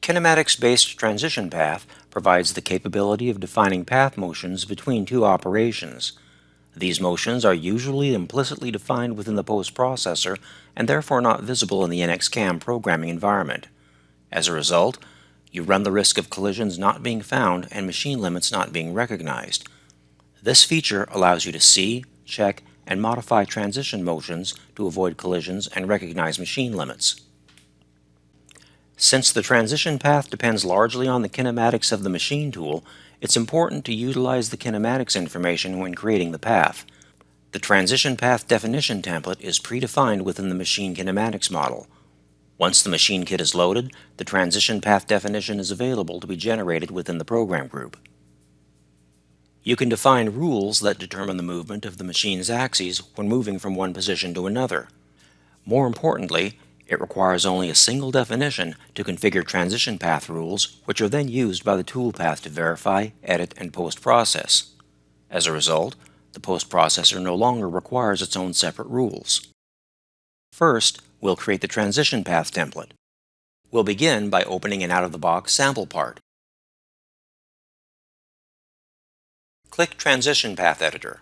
Kinematics Based Transition Path provides the capability of defining path motions between two operations. These motions are usually implicitly defined within the post-processor and therefore not visible in the NX-CAM programming environment. As a result, you run the risk of collisions not being found and machine limits not being recognized. This feature allows you to see, check, and modify transition motions to avoid collisions and recognize machine limits. Since the transition path depends largely on the kinematics of the machine tool, it's important to utilize the kinematics information when creating the path. The transition path definition template is predefined within the machine kinematics model. Once the machine kit is loaded, the transition path definition is available to be generated within the program group. You can define rules that determine the movement of the machine's axes when moving from one position to another. More importantly, it requires only a single definition to configure transition path rules, which are then used by the toolpath to verify, edit, and post-process. As a result, the post-processor no longer requires its own separate rules. First, we'll create the transition path template. We'll begin by opening an out-of-the-box sample part. Click Transition Path Editor.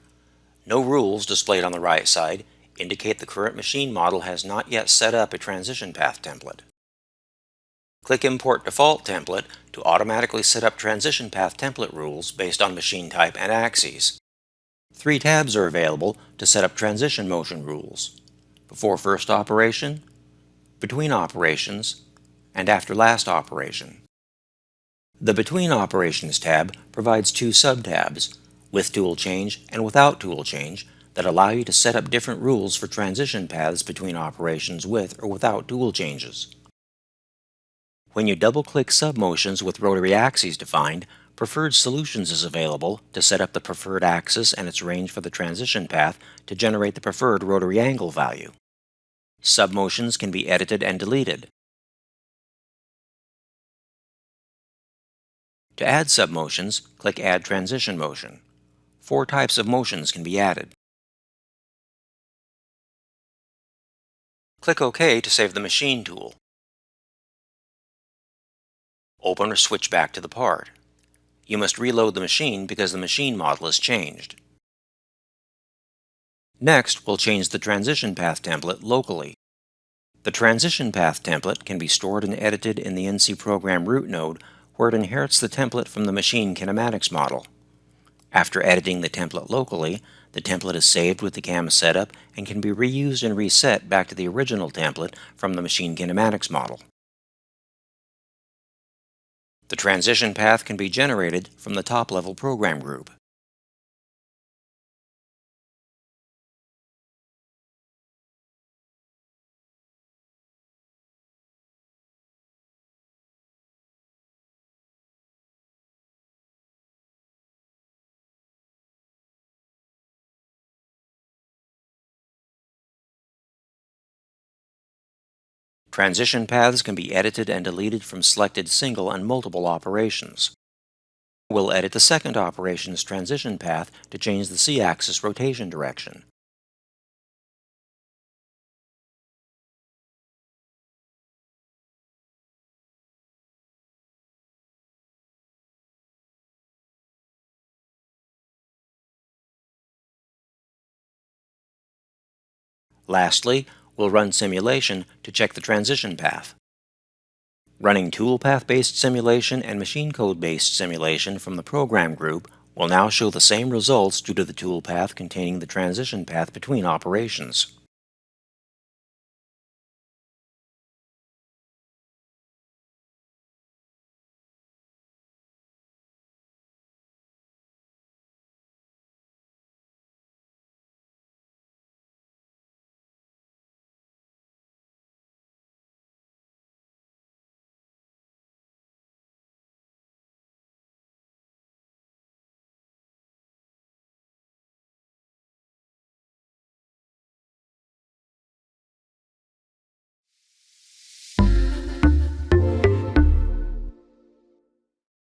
No rules displayed on the right side indicate the current machine model has not yet set up a transition path template. Click Import Default Template to automatically set up transition path template rules based on machine type and axes. 3 tabs are available to set up transition motion rules: before first operation, between operations, and after last operation. The Between Operations tab provides 2 sub-tabs, with tool change and without tool change, that allow you to set up different rules for transition paths between operations with or without tool changes. When you double-click submotions with rotary axes defined, Preferred Solutions is available to set up the preferred axis and its range for the transition path to generate the preferred rotary angle value. Submotions can be edited and deleted. To add submotions, click Add Transition Motion. 4 types of motions can be added. Click OK to save the machine tool. Open or switch back to the part. You must reload the machine because the machine model is changed. Next, we'll change the transition path template locally. The transition path template can be stored and edited in the NC Program root node, where it inherits the template from the machine kinematics model. After editing the template locally, the template is saved with the CAM setup and can be reused and reset back to the original template from the machine kinematics model. The transition path can be generated from the top-level program group. Transition paths can be edited and deleted from selected single and multiple operations. We'll edit the second operation's transition path to change the Z-axis rotation direction. Lastly, we'll run simulation to check the transition path. Running toolpath-based simulation and machine code-based simulation from the program group will now show the same results due to the toolpath containing the transition path between operations.